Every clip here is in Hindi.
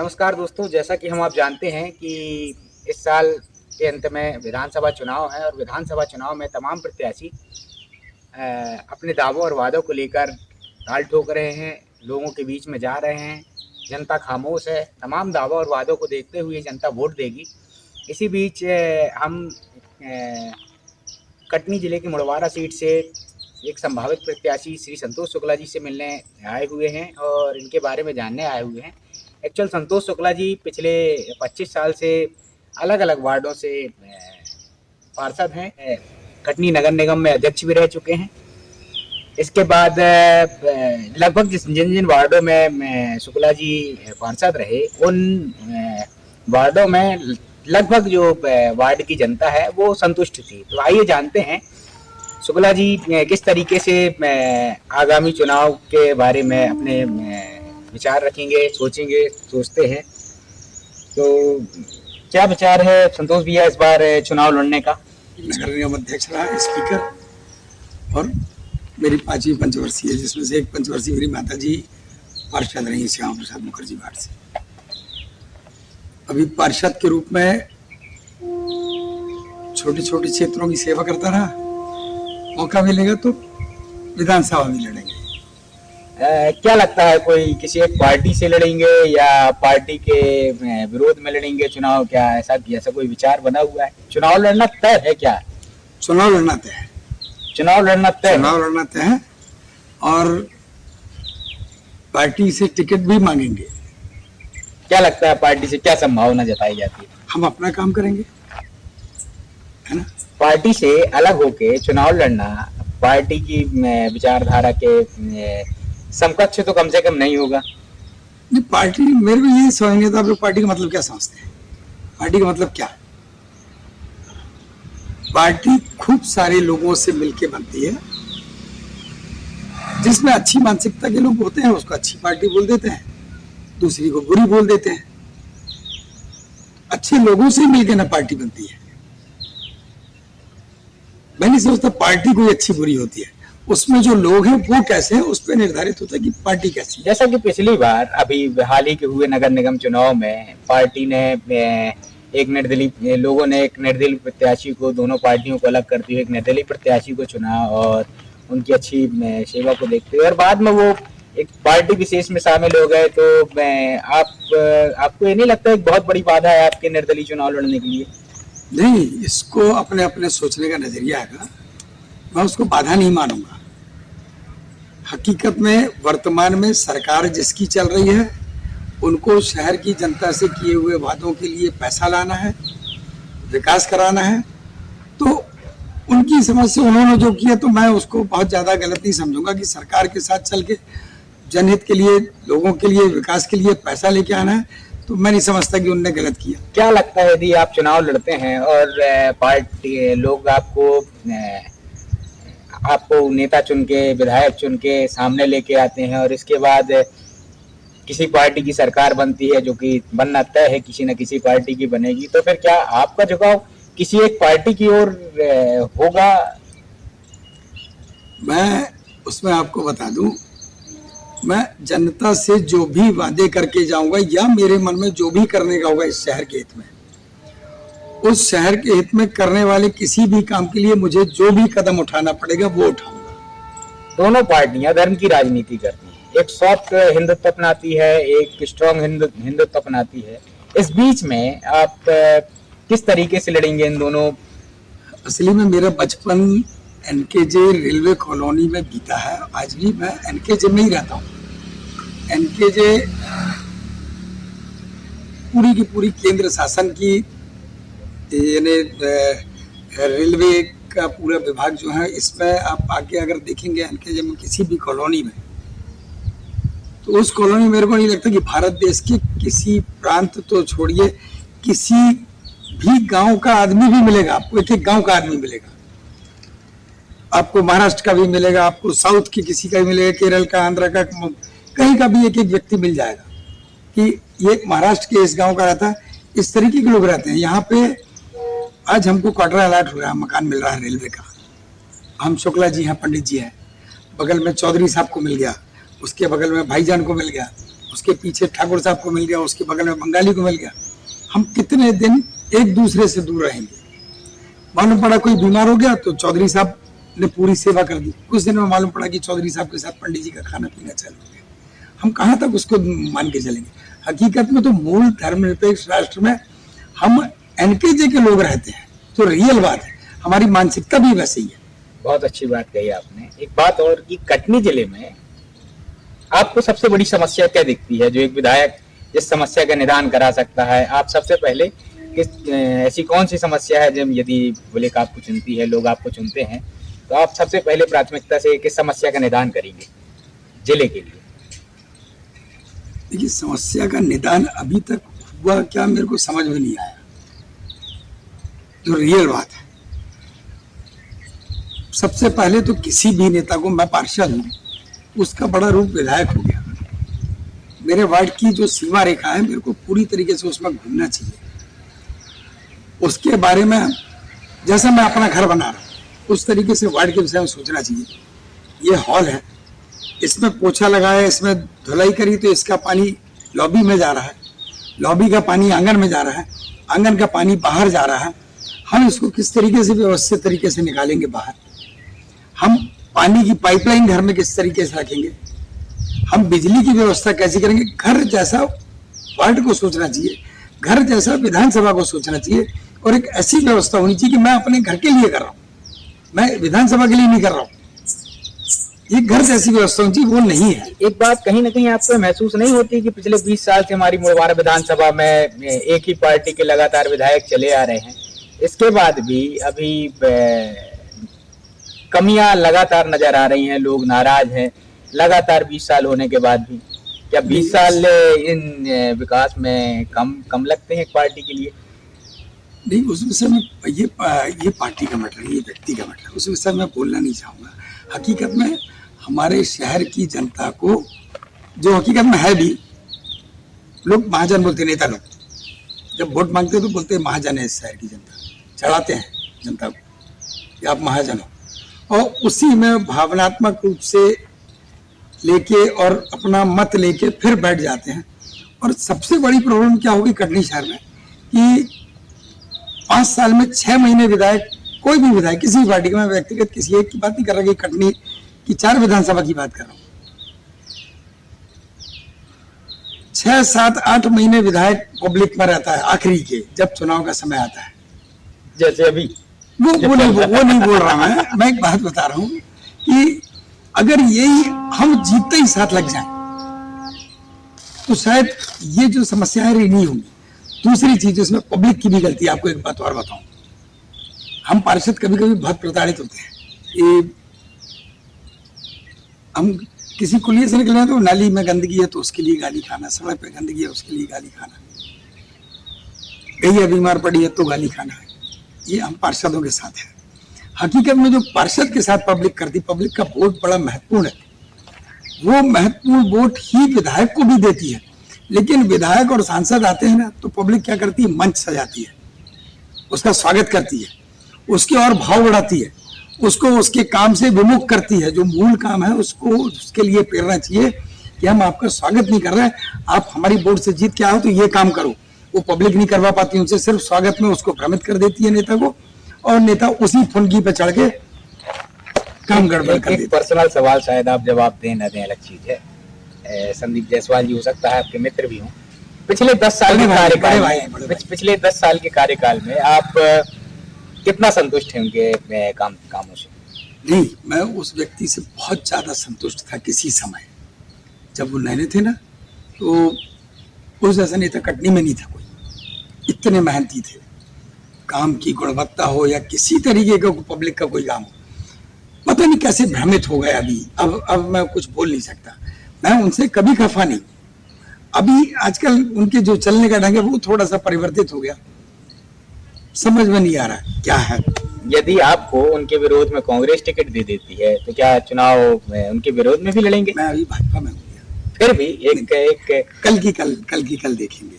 नमस्कार दोस्तों, जैसा कि हम आप जानते हैं कि इस साल के अंत में विधानसभा चुनाव है और विधानसभा चुनाव में तमाम प्रत्याशी अपने दावों और वादों को लेकर ताल ठोक रहे हैं, लोगों के बीच में जा रहे हैं। जनता खामोश है, तमाम दावों और वादों को देखते हुए जनता वोट देगी। इसी बीच हम कटनी जिले की मुड़वारा सीट से एक संभावित प्रत्याशी श्री संतोष शुक्ला जी से मिलने आए हुए हैं और इनके बारे में जानने आए हुए हैं। एक्चुअल संतोष शुक्ला जी पिछले 25 साल से अलग अलग वार्डों से पार्षद हैं। कटनी नगर निगम में अध्यक्ष भी रह चुके हैं। इसके बाद लगभग जिन जिन वार्डों में शुक्ला जी पार्षद रहे, उन वार्डों में लगभग जो वार्ड की जनता है वो संतुष्ट थी। तो आइए जानते हैं शुक्ला जी किस तरीके से आगामी चुनाव के बारे में अपने विचार रखेंगे, सोचते हैं। तो क्या विचार है संतोष भैया इस बार चुनाव लड़ने का? नगर निगम अध्यक्ष रहा, स्पीकर, और मेरी 5वीं पंचवर्षीय है, जिसमें से एक पंचवर्षीय मेरी माता जी पार्षद रही श्यामा प्रसाद मुखर्जी वार्ड से। अभी पार्षद के रूप में छोटे छोटे क्षेत्रों की सेवा करता रहा। मौका मिलेगा तो विधानसभा भी लड़ेंगे। क्या लगता है, कोई किसी एक पार्टी से लड़ेंगे या पार्टी के विरोध में लड़ेंगे चुनाव? क्या ऐसा कोई विचार बना हुआ है? चुनाव लड़ना तय है क्या? चुनाव लड़ना तय है। चुनाव लड़ना तय है और पार्टी से टिकट भी मांगेंगे। क्या लगता है पार्टी से क्या संभावना जताई जाती है? हम अपना काम करेंगे, है ना। पार्टी से अलग होके चुनाव लड़ना पार्टी की विचारधारा के समकक्ष तो कम से कम नहीं होगा। नहीं, पार्टी मेरे को यही समझ नहीं आता, आप लोग पार्टी का मतलब क्या समझते हैं? पार्टी का मतलब क्या? पार्टी खूब सारे लोगों से मिलके बनती है। जिसमें अच्छी मानसिकता के लोग होते हैं उसको अच्छी पार्टी बोल देते हैं, दूसरी को बुरी बोल देते हैं। अच्छे लोगों से मिलके ना पार्टी बनती है। मैं नहीं सोचता पार्टी कोई अच्छी बुरी होती है, उसमें जो लोग हैं वो कैसे हैं उस पर निर्धारित होता है कि पार्टी कैसी। जैसा कि पिछली बार अभी हाल ही के हुए नगर निगम चुनाव में पार्टी ने लोगों ने एक निर्दलीय प्रत्याशी को, दोनों पार्टियों को अलग करते हुए एक निर्दलीय प्रत्याशी को चुना और उनकी अच्छी सेवा को देखते हुए और बाद में वो एक पार्टी विशेष में शामिल हो गए। तो आपको ये नहीं लगता एक बहुत बड़ी बाधा है आपके निर्दलीय चुनाव लड़ने के लिए? नहीं, इसको अपने अपने सोचने का नजरिया है, मैं उसको बाधा नहीं मानूंगा। हकीकत में वर्तमान में सरकार जिसकी चल रही है उनको शहर की जनता से किए हुए वादों के लिए पैसा लाना है, विकास कराना है। तो उनकी समझ से उन्होंने जो किया तो मैं उसको बहुत ज़्यादा गलत नहीं समझूंगा कि सरकार के साथ चल के जनहित के लिए, लोगों के लिए, विकास के लिए पैसा लेके आना है, तो मैं नहीं समझता कि उनने गलत किया। क्या लगता है यदि आप चुनाव लड़ते हैं और पार्टी लोग आपको नेता चुन के, विधायक चुन के सामने लेके आते हैं और इसके बाद किसी पार्टी की सरकार बनती है, जो कि बनना तय है, किसी न किसी पार्टी की बनेगी, तो फिर क्या आपका झुकाव किसी एक पार्टी की ओर होगा? मैं उसमें आपको बता दूं, मैं जनता से जो भी वादे करके जाऊंगा या मेरे मन में जो भी करने का होगा इस शहर के हित में, उस शहर के हित में करने वाले किसी भी काम के लिए मुझे जो भी कदम उठाना पड़ेगा वो उठाऊंगा। दोनों पार्टियां धर्म की राजनीति करती हैं, एक सॉफ्ट हिंदुत्व अपनाती है, एक स्ट्रॉन्ग हिंदुत्व अपनाती है। इस बीच में आप किस तरीके से लड़ेंगे इन दोनों? असली में मेरा बचपन एनकेजे रेलवे कॉलोनी में बीता है। आज भी मैं एनकेजे में ही रहता हूँ। एनकेजे पूरी की पूरी केंद्र शासन की, यानी रेलवे का पूरा विभाग जो है, इसमें आप आगे अगर देखेंगे एनकेजे में किसी भी कॉलोनी में, तो उस कॉलोनी मेरे को नहीं लगता कि भारत देश के किसी प्रांत तो छोड़िए, किसी भी गांव का आदमी भी मिलेगा आपको। एक एक गांव का आदमी मिलेगा आपको, महाराष्ट्र का भी मिलेगा आपको, साउथ की किसी का भी मिलेगा, केरल का, आंध्र का, कहीं का भी एक एक व्यक्ति मिल जाएगा कि ये महाराष्ट्र के इस गांव का रहता है। इस तरीके के लोग रहते हैं यहाँ पे। आज हमको क्वार्टर अलॉट हो रहा है, मकान मिल रहा है रेलवे का। हम शुक्ला जी हैं, पंडित जी हैं, बगल में चौधरी साहब को मिल गया, उसके बगल में भाईजान को मिल गया, उसके पीछे ठाकुर साहब को मिल गया, उसके बगल में बंगाली को मिल गया, हम कितने दिन एक दूसरे से दूर रहेंगे। मालूम पड़ा कोई बीमार हो गया तो चौधरी साहब ने पूरी सेवा कर दी, कुछ दिन में मालूम पड़ा कि चौधरी साहब के साथ पंडित जी का खाना पीना चालू हो गया। हम कहाँ तक उसको मान के चलेंगे? हकीकत में तो मूल धर्मनिरपेक्ष राष्ट्र में हम एनकेजे के लोग रहते हैं, तो रियल बात है, हमारी मानसिकता भी वैसे ही है। बहुत अच्छी बात कही आपने। एक बात और कि कटनी जिले में आपको सबसे बड़ी समस्या क्या दिखती है, जो एक विधायक इस समस्या का निदान करा सकता है? आप सबसे पहले किस ऐसी कौन सी समस्या है जब यदि बुलेक आपको चुनती है, लोग आपको चुनते हैं, तो आप सबसे पहले प्राथमिकता से किस समस्या का निदान करेंगे जिले के लिए? देखिए, समस्या का निदान अभी तक हुआ क्या मेरे को समझ में नहीं आया, जो रियल बात है। सबसे पहले तो किसी भी नेता को, मैं पार्षद हूँ, उसका बड़ा रूप विधायक हो गया। मेरे वार्ड की जो सीमा रेखा है, मेरे को पूरी तरीके से उसमें घूमना चाहिए। उसके बारे में जैसे मैं अपना घर बना रहा हूँ, उस तरीके से वार्ड के विषय में सोचना चाहिए। ये हॉल है, इसमें पोछा लगाया, इसमें धुलाई करी तो इसका पानी लॉबी में जा रहा है, लॉबी का पानी आंगन में जा रहा है, आंगन का पानी बाहर जा रहा है। हम इसको किस तरीके से व्यवस्थित तरीके से निकालेंगे बाहर? हम पानी की पाइपलाइन घर में किस तरीके से रखेंगे? हम बिजली की व्यवस्था कैसे करेंगे? घर जैसा वार्ड को सोचना चाहिए, घर जैसा विधानसभा को सोचना चाहिए, और एक ऐसी व्यवस्था होनी चाहिए कि मैं अपने घर के लिए कर रहा हूँ, मैं विधानसभा के लिए नहीं कर रहा हूँ। ये घर जैसी व्यवस्था होनी चाहिए, वो नहीं है। एक बात कहीं ना कहीं आपको महसूस नहीं होती कि पिछले 20 साल से हमारी मुड़वारा विधानसभा में एक ही पार्टी के लगातार विधायक चले आ रहे हैं, इसके बाद भी अभी कमियां लगातार नजर आ रही हैं, लोग नाराज हैं लगातार 20 साल होने के बाद भी? क्या 20 साल इन विकास में कम लगते हैं एक पार्टी के लिए? नहीं, उस विषय में ये पार्टी का मैटर है, ये व्यक्ति का मैटर है, उस विषय में बोलना नहीं चाहूँगा। हकीकत में हमारे शहर की जनता को, जो हकीकत में है भी, लोग महाजन बोलते, नेता लोग जब वोट मांगते हैं तो बोलते हैं महाजन है इस शहर की जनता, चढ़ाते हैं जनता को कि आप महाजन हो, और उसी में भावनात्मक रूप से लेके और अपना मत लेके फिर बैठ जाते हैं। और सबसे बड़ी प्रॉब्लम क्या होगी कटनी शहर में कि 5 साल में 6 महीने विधायक, कोई भी विधायक किसी भी पार्टी का, मैं व्यक्तिगत किसी एक की बात नहीं कर रहा, कि कटनी की 4 विधानसभा की बात कर रहा हूँ, 6, 7, 8 महीने विधायक पब्लिक में रहता है, आखिरी के जब चुनाव का समय आता है, जैसे अभी वो नहीं बोल रहा मैं एक बात बता रहा हूँ कि अगर यही हम जीतते ही साथ लग जाएं तो शायद ये जो समस्या है नहीं होंगी। दूसरी चीज, इसमें पब्लिक की भी गलती है। आपको एक बात और बताऊं, हम पार्षद कभी कभी बहुत प्रताड़ित होते हैं। ये हम किसी कुलिये से निकले तो नाली में गंदगी है तो उसके लिए गाली खाना, सड़क पे गंदगी है उसके लिए गाली खाना, गैया बीमार पड़ी है तो गाली खाना है। ये हम पार्षदों के साथ है। हकीकत में जो पार्षद के साथ पब्लिक करती, पब्लिक का वोट बड़ा महत्वपूर्ण है, वो महत्वपूर्ण वोट ही विधायक को भी देती है। लेकिन विधायक और सांसद आते हैं ना, तो पब्लिक क्या करती है, मंच सजाती है, उसका स्वागत करती है, उसके और भाव बढ़ाती है, उसको उसके काम से विमुख करती है। जो मूल काम है उसको उसके लिए प्रेरणा चाहिए कि हम आपका स्वागत नहीं कर रहे, आप हमारी वोट से जीत के आओ तो ये काम करो। वो पब्लिक नहीं करवा पाती, उनसे सिर्फ स्वागत में उसको भ्रमित कर देती है नेता को, और नेता उसी फुनगी पे चढ़ के काम गड़बड़ कर देता है। पर्सनल सवाल शायद आप जवाब दें ना दें अलग चीज है। संदीप जायसवाल जी हो सकता है आपके मित्र भी हों। पिछले 10 साल के कार्यकाल में आप कितना संतुष्ट हैं उनके कामों से? नहीं, मैं उस व्यक्ति से बहुत ज्यादा संतुष्ट था किसी समय, जब वो नए थे ना, तो उस जैसा नेता कटनी में नहीं था कोई। इतने मेहनती थे, काम की गुणवत्ता हो या किसी तरीके का पब्लिक का कोई काम हो, पता नहीं कैसे भ्रमित हो गया अभी। अब मैं कुछ बोल नहीं सकता, मैं उनसे कभी खफा नहीं। अभी आजकल उनके जो चलने का ढंग है वो थोड़ा सा परिवर्तित हो गया, समझ में नहीं आ रहा क्या है। यदि आपको उनके विरोध में कांग्रेस टिकट दे देती है तो क्या चुनाव उनके विरोध में भी लड़ेंगे? मैं अभी भाजपा में हूँ, फिर भी एक कल की कल देखेंगे।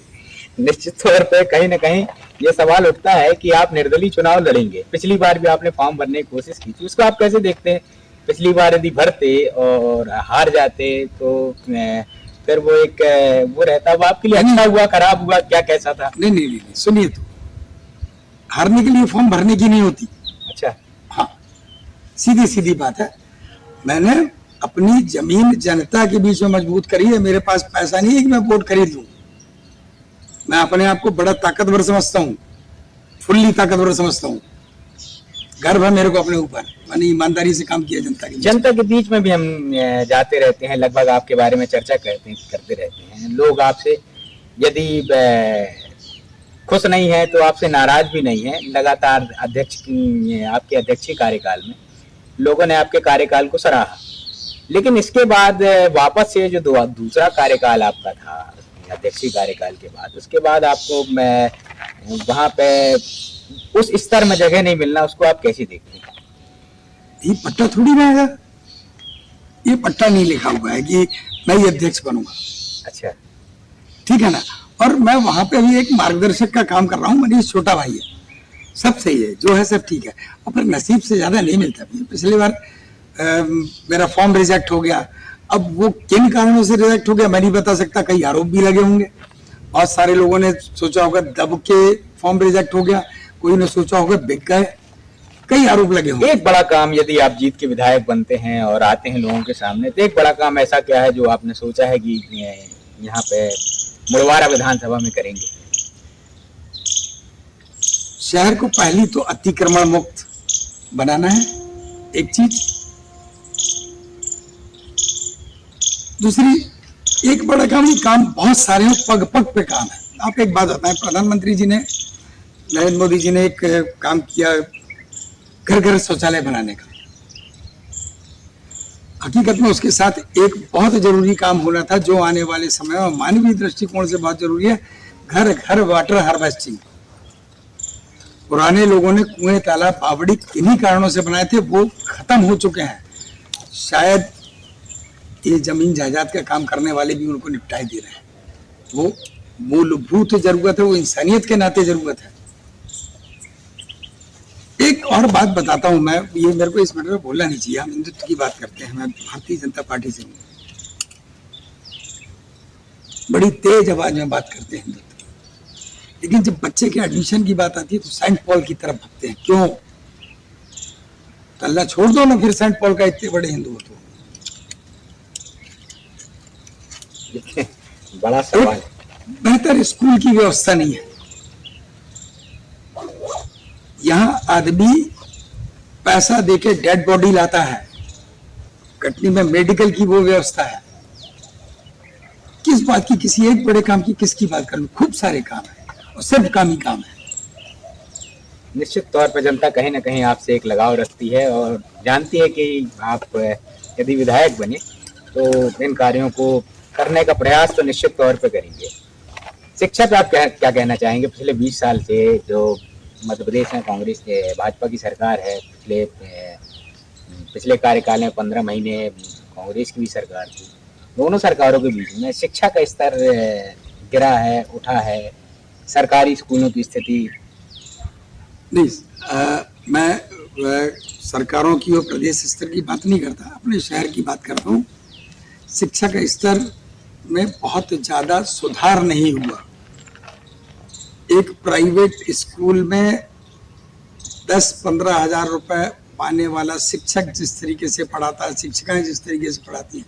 निश्चित तौर पे कहीं ना कहीं ये सवाल उठता है कि आप निर्दलीय चुनाव लड़ेंगे। पिछली बार भी आपने फॉर्म भरने की कोशिश की थी, उसको आप कैसे देखते हैं? पिछली बार यदि भरते और हार जाते तो फिर वो एक वो रहता, वो आपके लिए अच्छा हुआ खराब हुआ क्या कैसा था? नहीं नहीं नहीं, सुनिए तो, हारने के लिए फॉर्म भरने की नहीं होती। अच्छा। हाँ, सीधी सीधी बात है। मैंने अपनी जमीन जनता के बीच में मजबूत करी है। मेरे पास पैसा नहीं है कि मैं वोट खरीद लूं। मैं अपने आप को बड़ा ताकतवर समझता हूँ, फुल्ली ताकतवर समझता हूँ। गर्व है मेरे को अपने ऊपर, मैंने ईमानदारी से काम किया जनता के बीच में भी हम जाते रहते हैं, लगभग आपके बारे में चर्चा करते रहते हैं। लोग आपसे यदि खुश नहीं है तो आपसे नाराज भी नहीं है। लगातार आपके अध्यक्षीय कार्यकाल में लोगों ने आपके कार्यकाल को सराहा, लेकिन इसके बाद वापस से जो दूसरा कार्यकाल आपका था अध्यक्षीय कार्यकाल के बाद, उसके बाद आपको वहां पे उस स्तर में जगह नहीं मिलना, उसको आप कैसे देखते हैं? ये पट्टा थोड़ी रहेगा, ये पट्टा नहीं लिखा हुआ है कि मैं ये अध्यक्ष बनूंगा। अच्छा, ठीक है ना। और मैं वहां पे भी एक मार्गदर्शक का काम कर रहा हूँ। मनीष छोटा भाई है, सब सही है, जो है सब ठीक है, और फिर नसीब से ज्यादा नहीं मिलता। पिछली बार मेरा फॉर्म रिजेक्ट हो गया। अब वो किन कारणों से रिजेक्ट हो गया मैं नहीं बता सकता, कई आरोप भी लगे होंगे। बहुत सारे लोगों ने सोचा होगा दब के फॉर्म रिजेक्ट हो गया, कोई ने सोचा होगा बिक गए, कई आरोप लगे होंगे। एक बड़ा काम यदि आप जीत के विधायक बनते हैं और आते हैं लोगों के सामने, तो एक बड़ा काम ऐसा क्या है जो आपने सोचा है कि यहाँ पे मुड़वारा विधानसभा में करेंगे? शहर को पहली तो अतिक्रमण मुक्त बनाना है, एक चीज। दूसरी एक बड़ा काम बहुत सारे हैं, पग पग पे काम है। आप एक बात बताएं, प्रधानमंत्री जी ने, नरेंद्र मोदी जी ने एक काम किया घर घर शौचालय बनाने का। हकीकत में उसके साथ एक बहुत जरूरी काम होना था जो आने वाले समय में मानवीय दृष्टिकोण से बहुत जरूरी है, घर घर वाटर हार्वेस्टिंग। पुराने लोगों ने कुएं, तालाब, बावड़ी किन्हीं कारणों से बनाए थे, वो खत्म हो चुके हैं। शायद ये जमीन जायदाद का काम करने वाले भी उनको निपटाए दे रहे हैं। वो मूलभूत जरूरत है, वो इंसानियत के नाते जरूरत है। एक और बात बताता हूं मैं, ये मेरे को इस मैटर में बोलना नहीं चाहिए, हम हिंदुत्व की बात करते हैं, मैं भारतीय जनता पार्टी से हूँ, बड़ी तेज आवाज में बात करते हैं हिंदुत्व की, लेकिन जब बच्चे के एडमिशन की बात आती है तो सेंट पॉल की तरफ भागते हैं। क्यों? तो अल्लाह छोड़ दो ना फिर सेंट पॉल का, इतने बड़े हिंदू हो तो। बड़ा सवाल। बेहतर स्कूल की व्यवस्था नहीं है। यहाँ आदमी पैसा देके डेड बॉडी लाता है, कटनी में मेडिकल की वो व्यवस्था है। किस बात की, किसी एक बड़े काम की किसकी बात करूं? खूब सारे काम है और सब काम ही काम है। निश्चित तौर पर जनता कहीं ना कहीं आपसे एक लगाव रखती है और जानती है कि आप यदि विधायक बने तो इन कार्यों को करने का प्रयास तो निश्चित तौर पर करेंगे। शिक्षा पे आप क्या कहना चाहेंगे? पिछले 20 साल से जो मध्य प्रदेश में कांग्रेस के भाजपा की सरकार है, पिछले कार्यकाल में 15 महीने कांग्रेस की भी सरकार थी, दोनों सरकारों के बीच में शिक्षा का स्तर गिरा है, उठा है, सरकारी स्कूलों की स्थिति नहीं। मैं सरकारों की और प्रदेश स्तर की बात नहीं करता, अपने शहर की बात करता हूँ। शिक्षा का स्तर में बहुत ज्यादा सुधार नहीं हुआ। एक प्राइवेट स्कूल में 10-15 हजार रुपए पाने वाला शिक्षक जिस तरीके से पढ़ाता है, शिक्षिकाएं जिस तरीके से पढ़ाती हैं,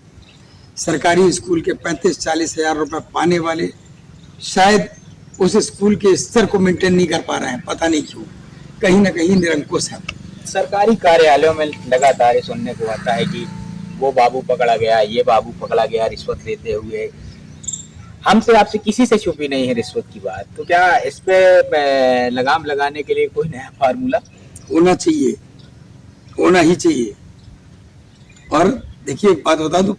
सरकारी स्कूल के 35-40 हजार रुपए पाने वाले शायद उस स्कूल के स्तर को मेंटेन नहीं कर पा रहे हैं। पता नहीं क्यों, कहीं ना कहीं निरंकुश है। सरकारी कार्यालयों में लगातार सुनने को आता है कि वो बाबू पकड़ा गया, ये बाबू पकड़ा गया रिश्वत लेते हुए। हमसे आपसे किसी से छुपी नहीं है रिश्वत की बात, तो क्या इस पे लगाम लगाने के लिए कोई नया फार्मूला होना चाहिए, होना ही चाहिए। और देखिए एक बात बता दूं,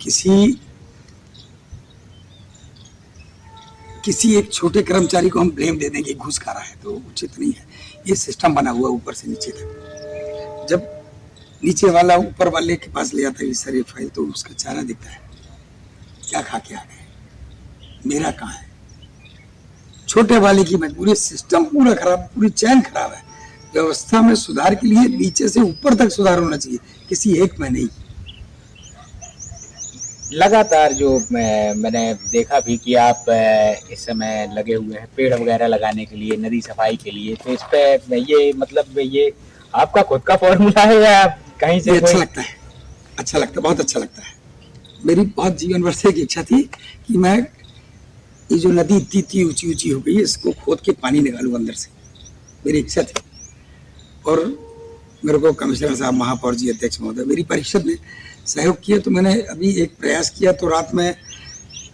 किसी एक छोटे कर्मचारी को हम ब्लेम दे देंगे घूस खा रहा है तो उचित नहीं है। ये सिस्टम बना हुआ ऊपर से नीचे तक। जब नीचे वाला ऊपर वाले के पास ले आता है सर ये फाइल, तो उसका चेहरा दिखता है, क्या खा के आ गए, मेरा कहाँ है। छोटे वाले की मजबूरी, सिस्टम पूरा खराब, पूरी चैन खराब है। व्यवस्था में सुधार के लिए नीचे से ऊपर तक सुधार होना चाहिए, किसी एक में नहीं। लगातार जो मैंने देखा भी कि आप इस समय लगे हुए हैं पेड़ वगैरह लगाने के लिए, नदी सफाई के लिए, तो इस पे ये मतलब ये आपका खुद का फॉर्मूला है या कहीं से ये अच्छा कोई? लगता है, अच्छा लगता है, बहुत अच्छा लगता है। मेरी बहुत जीवन भर से एक इच्छा थी कि मैं ये जो नदी इतनी इतनी ऊंची ऊंची हो गई है, इसको खोद के पानी निकालूं अंदर से, मेरी इच्छा थी। और मेरे को कमिश्नर साहब, महापौर जी, अध्यक्ष महोदय, मेरी परिषद ने सहयोग किया, तो मैंने अभी एक प्रयास किया। तो रात में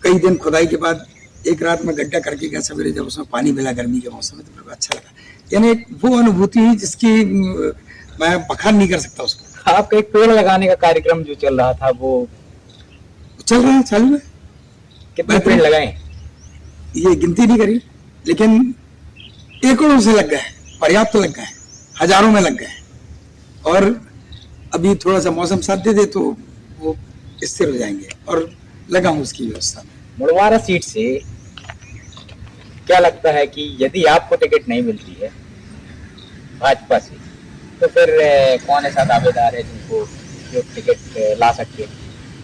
कई दिन खुदाई के बाद एक रात में गड्ढा करके गया, सवेरे जब उसमें पानी मिला गर्मी के मौसम में, तो मेरे को अच्छा लगा। यानी एक वो अनुभूति है जिसकी मैं बखान नहीं कर सकता उसको। आपका एक पेड़ लगाने का कार्यक्रम जो चल रहा था वो चल रहा है, चालू है। कितने पेड़ लगाए? ये गिनती नहीं करी, लेकिन एकड़ों से लग गए, पर्याप्त लग गए, हजारों में लग गए। और अभी थोड़ा सा मौसम साथ दे दे तो वो स्थिर हो जाएंगे, और लगा हूँ उसकी व्यवस्था में। मुड़वारा सीट से क्या लगता है कि यदि आपको टिकट नहीं मिलती है भाजपा से, तो फिर कौन ऐसा दावेदार है जिनको जो टिकट ला सकते हैं?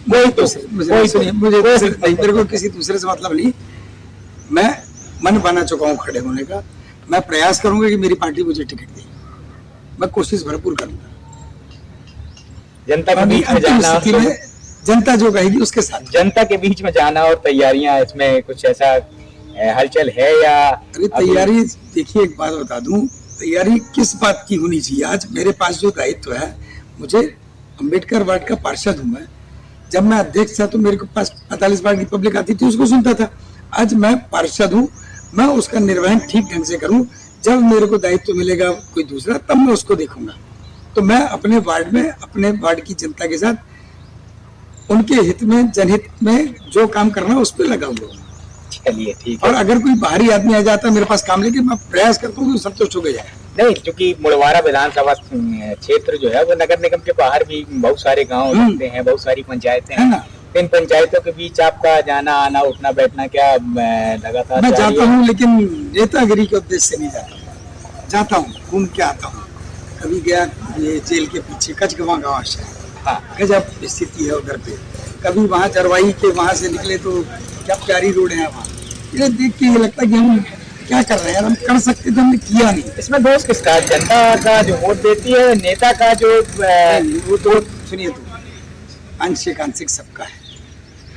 मुझे मेरे को किसी दूसरे से मतलब नहीं। मैं मन बना चुका हूँ खड़े होने का। मैं प्रयास करूंगा कि मेरी पार्टी मुझे टिकट दे, मैं कोशिश भरपूर करूंगा। जनता के बीच में जाना, जनता जो कहेगी उसके साथ, जनता के बीच में जाना और तैयारियां, इसमें कुछ ऐसा हलचल है या? अरे तैयारी देखिए, एक बात बता दूं, तैयारी किस बात की होनी चाहिए। आज मेरे पास जो दायित्व है, मुझे अम्बेडकर वार्ड का पार्षद हूं मैं। जब मैं अध्यक्ष था तो मेरे पास 45 वार्ड की पब्लिक आती थी, उसको सुनता था। आज मैं पार्षद हूँ, मैं उसका निर्वहन ठीक ढंग से करूं। जब मेरे को दायित्व मिलेगा कोई दूसरा, तब मैं उसको देखूंगा। तो मैं अपने वार्ड में, अपने वार्ड की जनता के साथ, उनके हित में, जनहित में जो काम करना है उस पर लगा हुआ हूँ। चलिए ठीक है। और अगर कोई बाहरी आदमी आ जाता है मेरे पास काम लेके, मैं प्रयास करता हूँ कि संतुष्ट हो जाए। नहीं, क्योंकि मुड़वारा विधानसभा क्षेत्र जो है वो नगर निगम के बाहर भी बहुत सारे गांव लगते हैं, बहुत सारी पंचायतें हैं ना। इन पंचायतों के बीच आपका जाना आना, उठना बैठना क्या लगातार? मैं जाता हूँ, लेकिन नेतागिरी के उद्देश्य से नहीं जाता। जाता हूँ, घूम के आता हूँ। कभी गया ये जेल के पीछे कचगवा गाँव से, हाँ, गजब स्थिति है उधर पे। कभी वहाँ चरवाई के वहाँ से निकले तो क्या प्यारी रोड है वहाँ। ये देख के ये लगता है कि हम क्या कर रहे हैं, हम कर सकते थे, हमने किया नहीं। इसमें दोष किसका है? जनता का जो वोट देती है, नेता का जो वो तो सुनिए, तो आंशिक आंशिक सबका है।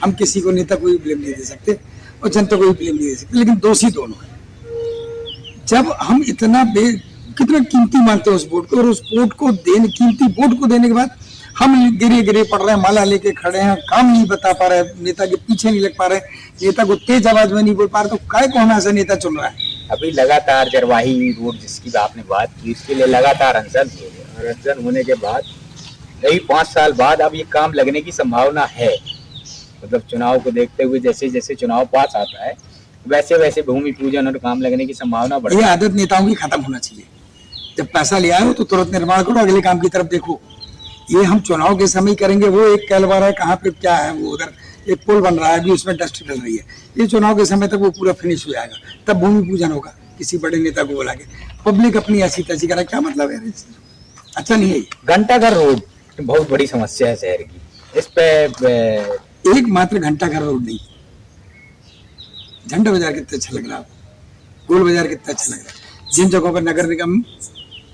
हम किसी को, नेता को भी ब्लेम नहीं दे सकते और जनता को भी ब्लेम नहीं दे सकते, लेकिन दोषी दोनों है। जब हम इतना कितना कीमती मानते हैं उस वोट को, और उस वोट को देने, कीमती वोट को देने के बाद हम गिरे गिरे पड़ रहे हैं, माला लेके खड़े हैं, काम नहीं बता पा रहे, नेता के पीछे नहीं लग पा रहे, नेता को तेज आवाज में नहीं बोल पा रहे, तो काय को हम ऐसा नेता चुन रहा है? अभी लगातार जरवाही रोड जिसकी आपने बात की, इसके लिए लगातार अनशन हो गया, और अनशन होने के बाद कई 5 साल बाद अब ये काम लगने की संभावना है। मतलब चुनाव को देखते हुए, जैसे जैसे चुनाव पास आता है, वैसे वैसे भूमि पूजन और काम लगने की संभावना बढ़। ये आदत नेताओं की खत्म होना चाहिए। जब पैसा ले आए हो तो तुरंत निर्माण करो, अगले काम की तरफ देखो। ये हम चुनाव के समय करेंगे। वो एक कहलवा है, कहाँ पे क्या है, वो उधर एक पुल बन रहा है, अभी उसमें डस्ट डल रही है। ये चुनाव के समय तक वो पूरा फिनिश हो जाएगा, तब भूमि पूजन होगा किसी बड़े नेता को बुला के। पब्लिक अपनी ऐसी तैसी करा, क्या मतलब है? अच्छा नहीं है। घंटाघर रोड बहुत बड़ी समस्या है शहर की। इस पे एक मात्र घंटाघर रोड नहीं, झंडा बाजार कितना अच्छा लग रहा है, गोल बाजार कितना अच्छा लग रहा है। जिन जगहों पर नगर निगम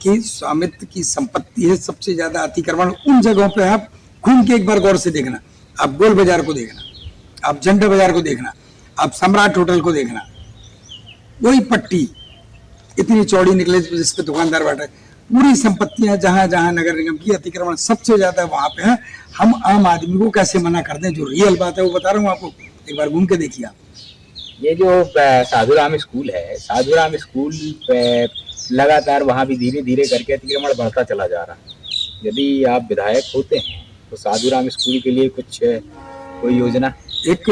की स्वामित्व की संपत्ति है, सबसे ज्यादा अतिक्रमण उन जगहों पे आप घूम के एक बार गौर से देखना। आप गोल बाजार को देखना, आप झंडा बाजार को देखना, आप सम्राट होटल को देखना, वही पट्टी इतनी चौड़ी निकले जिसपे दुकानदार बैठे। पूरी संपत्तियां जहां जहां नगर निगम की अतिक्रमण सबसे ज्यादा वहां पे है। हम आम आदमी को कैसे मना कर दें? जो रियल बात है वो बता रहा हूँ आपको, एक बार घूम के देखिए आप। ये जो साधुराम स्कूल है, साधुराम स्कूल पे लगातार वहाँ भी धीरे धीरे करके अतिक्रमण बढ़ता चला जा रहा है। यदि आप विधायक होते हैं तो साधुराम स्कूल के लिए कुछ कोई योजना? एक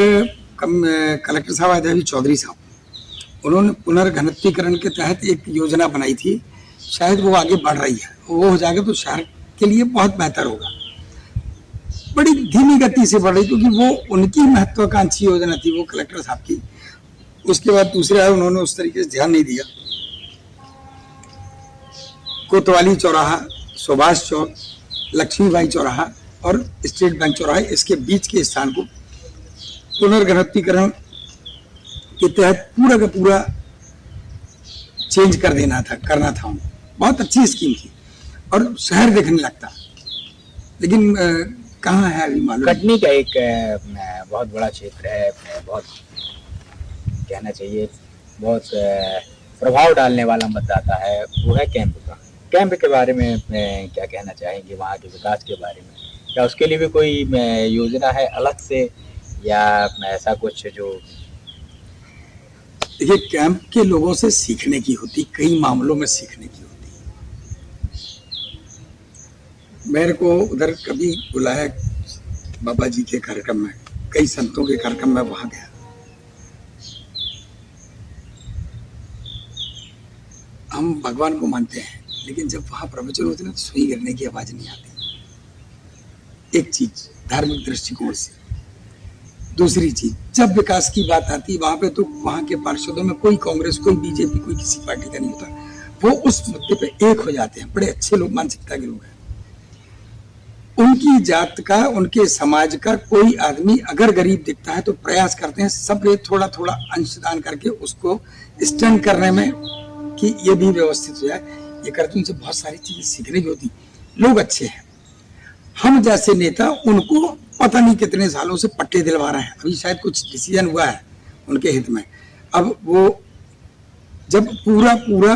कलेक्टर साहब आए थे अभी, चौधरी साहब, उन्होंने पुनर्घनत्वीकरण के तहत एक योजना बनाई थी। शायद वो आगे बढ़ रही है, वो हो जाएगा तो शहर के लिए बहुत बेहतर होगा। बड़ी धीमी गति से बढ़ रही, क्योंकि वो उनकी महत्वाकांक्षी योजना थी, वो कलेक्टर साहब की। उसके बाद दूसरे आए, उन्होंने उस तरीके से ध्यान नहीं दिया। कोतवाली चौराहा, सुभाष चौक, लक्ष्मीबाई चौराहा और स्टेट बैंक चौराहा, इसके बीच के स्थान को पुनर्घनत्वीकरण के तहत पूरा का पूरा चेंज कर देना था, करना था उनको। बहुत अच्छी स्कीम थी और शहर देखने लगता, लेकिन कहाँ है अभी मालूम। कटनी का एक बहुत बड़ा क्षेत्र है, बहुत कहना चाहिए बहुत प्रभाव डालने वाला मतदाता है, वो है कैंप का। कैंप के बारे में क्या कहना चाहेंगे, वहाँ के विकास के बारे में? क्या उसके लिए भी कोई योजना है अलग से, या ऐसा कुछ जो? देखिए, कैंप के लोगों से सीखने की होती, कई मामलों में सीखने की होती। मेरे को उधर कभी बुलाया बाबा जी के कार्यक्रम में, कई संतों के कार्यक्रम में वहां गया। हम भगवान को मानते हैं, लेकिन जब वहां प्रवचन होते ना तो सुई गिरने की आवाज नहीं आती। एक चीज धार्मिक दृष्टिकोण से। दूसरी चीज, जब विकास की बात आती वहां पे, तो वहां के पार्षदों में कोई कांग्रेस, कोई बीजेपी, कोई किसी पार्टी का नहीं होता। वो उस मुद्दे पे एक हो जाते हैं। बड़े अच्छे लोग, मानसिकता के लोग हैं। उनकी जात का, उनके समाज का कोई आदमी अगर गरीब दिखता है तो प्रयास करते हैं सब थोड़ा थोड़ा अंशदान करके उसको स्टैंड करने में कि ये भी व्यवस्थित हो जाए। ये करते, उनसे बहुत सारी चीजें सीखने की होती। लोग अच्छे हैं। हम जैसे नेता उनको पता नहीं कितने सालों से पट्टे दिलवा रहे हैं। अभी शायद कुछ डिसीजन हुआ है उनके हित में। अब वो जब पूरा पूरा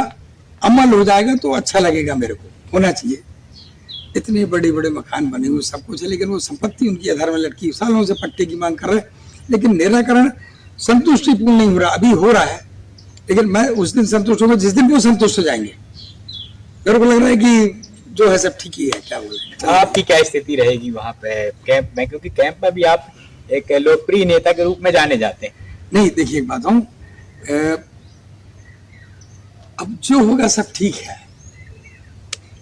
अमल हो जाएगा तो अच्छा लगेगा। मेरे को होना चाहिए। इतने बड़े बड़े मकान बने हुए, सब कुछ है, लेकिन वो संपत्ति उनकी आधार में लटकी, सालों से पट्टे की मांग कर रहे, लेकिन निराकरण संतुष्टिपूर्ण नहीं हो रहा। अभी हो रहा है, लेकिन मैं उस दिन संतुष्ट होगा जिस दिन वो संतुष्ट हो जाएंगे। मेरे को लग रहा है कि जो है सब ठीक ही है। क्या बोले, आपकी क्या स्थिति रहेगी वहाँ पे कैंप में? क्योंकि कैंप में भी आप एक लोकप्रिय नेता के रूप में जाने जाते हैं। नहीं, देखिए एक बात हूँ, अब जो होगा सब ठीक है,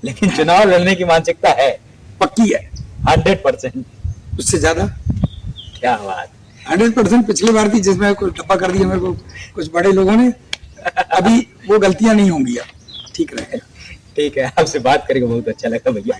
लेकिन चुनाव लड़ने की मानसिकता है, पक्की है 100%। उससे ज्यादा क्या बात। 100% पिछली बार थी जिसमें कोई टप्पा कर दिया मेरे को कुछ बड़े लोगों ने। अभी वो गलतियां नहीं होंगी, अब ठीक रहेगा। ठीक है, आपसे बात करके बहुत अच्छा लगा भैया।